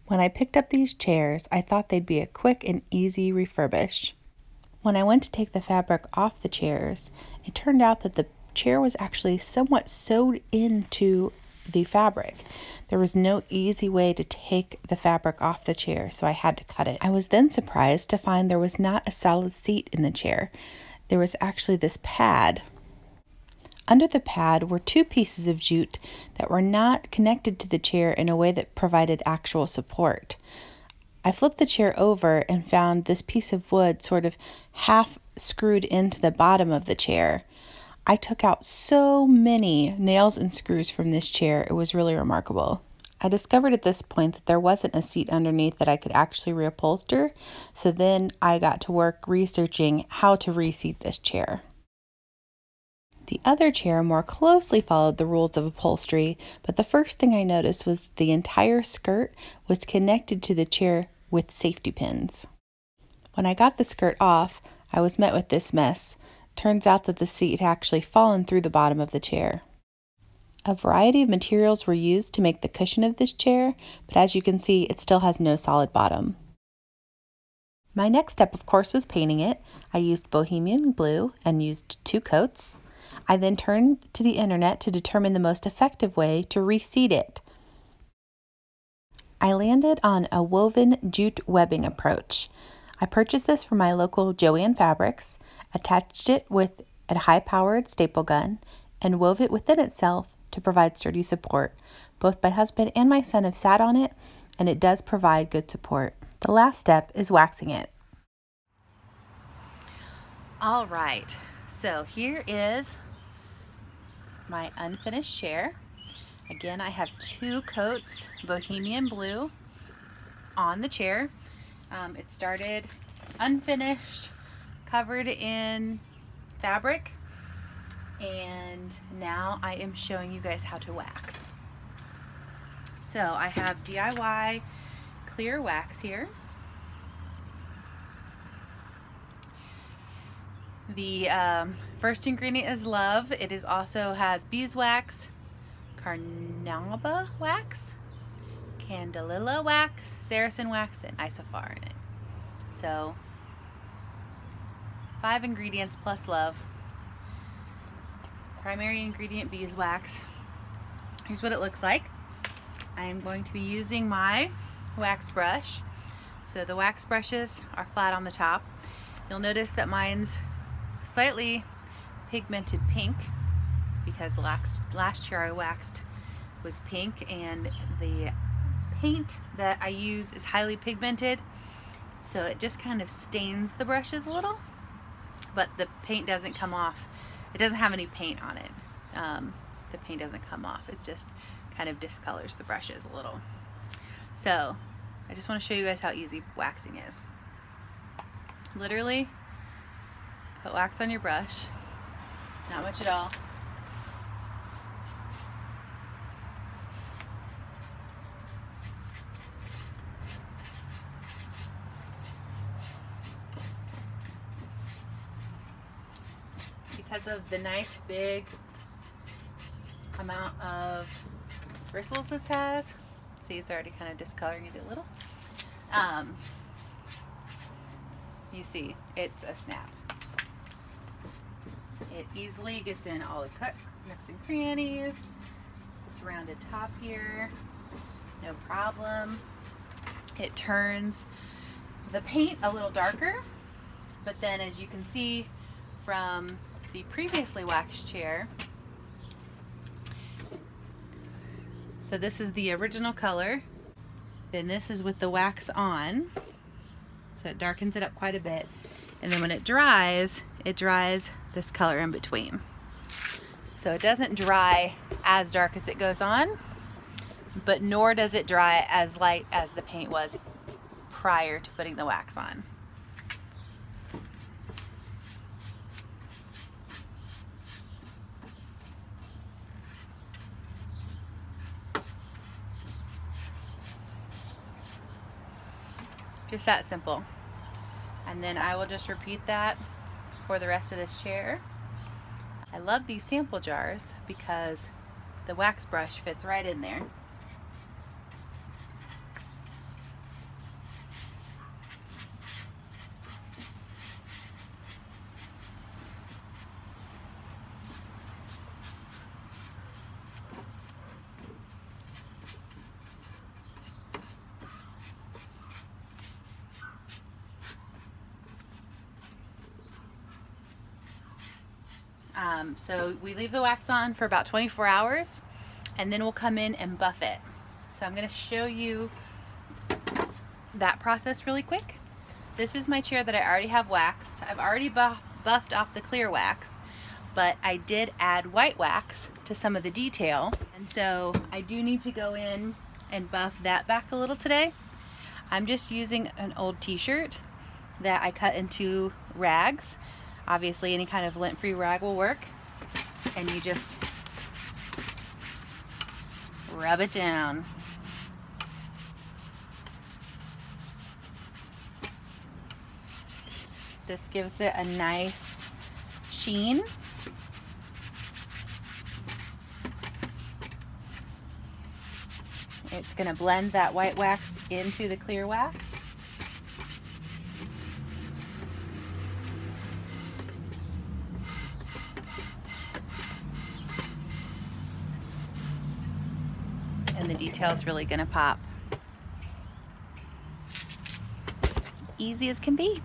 When I picked up these chairs, I thought they'd be a quick and easy refurbish. When I went to take the fabric off the chairs, it turned out that the chair was actually somewhat sewed into the fabric. There was no easy way to take the fabric off the chair, so I had to cut it. I was then surprised to find there was not a solid seat in the chair. There was actually this pad. Under the pad were two pieces of jute that were not connected to the chair in a way that provided actual support. I flipped the chair over and found this piece of wood sort of half screwed into the bottom of the chair. I took out so many nails and screws from this chair, it was really remarkable. I discovered at this point that there wasn't a seat underneath that I could actually reupholster, so then I got to work researching how to reseat this chair. The other chair more closely followed the rules of upholstery, but the first thing I noticed was that the entire skirt was connected to the chair with safety pins. When I got the skirt off, I was met with this mess. Turns out that the seat had actually fallen through the bottom of the chair. A variety of materials were used to make the cushion of this chair, but as you can see, it still has no solid bottom. My next step, of course, was painting it. I used Bohemian blue and used 2 coats. I then turned to the internet to determine the most effective way to reseat it. I landed on a woven jute webbing approach. I purchased this from my local Joann Fabrics, attached it with a high-powered staple gun, and wove it within itself to provide sturdy support. Both my husband and my son have sat on it, and it does provide good support. The last step is waxing it. All right, so here is my unfinished chair. Again, I have 2 coats Bohemian blue on the chair. It started unfinished, covered in fabric, and now I am showing you guys how to wax. So I have DIY clear wax here. The first ingredient is love. It is also has beeswax, carnauba wax, candelilla wax, saracen wax, and isofar in it. So 5 ingredients plus love. Primary ingredient beeswax. Here's what it looks like. I am going to be using my wax brush. So the wax brushes are flat on the top. You'll notice that mine's slightly pigmented pink because last year I waxed was pink, and the paint that I use is highly pigmented, so it just kind of stains the brushes a little, but the paint doesn't come off. It doesn't have any paint on it. The paint doesn't come off. It just kind of discolors the brushes a little. So I just want to show you guys how easy waxing is. Literally put wax on your brush, not much at all. Because of the nice big amount of bristles this has, see, it's already kind of discoloring it a little. You see, it's a snap. It easily gets in all the nooks and crannies. This rounded top here, no problem. It turns the paint a little darker, but then as you can see from the previously waxed chair, so this is the original color, then this is with the wax on, so it darkens it up quite a bit, and then when it dries this color in between. So it doesn't dry as dark as it goes on, but nor does it dry as light as the paint was prior to putting the wax on. Just that simple. And then I will just repeat that for the rest of this chair. I love these sample jars because the wax brush fits right in there. So we leave the wax on for about 24 hours and then we'll come in and buff it. So I'm going to show you that process really quick. This is my chair that I already have waxed. I've already buffed off the clear wax, but I did add white wax to some of the detail. And so I do need to go in and buff that back a little today. I'm just using an old t-shirt that I cut into rags. Obviously any kind of lint-free rag will work. And you just rub it down. This gives it a nice sheen. It's going to blend that white wax into the clear wax. And the detail is really going to pop. Easy as can be.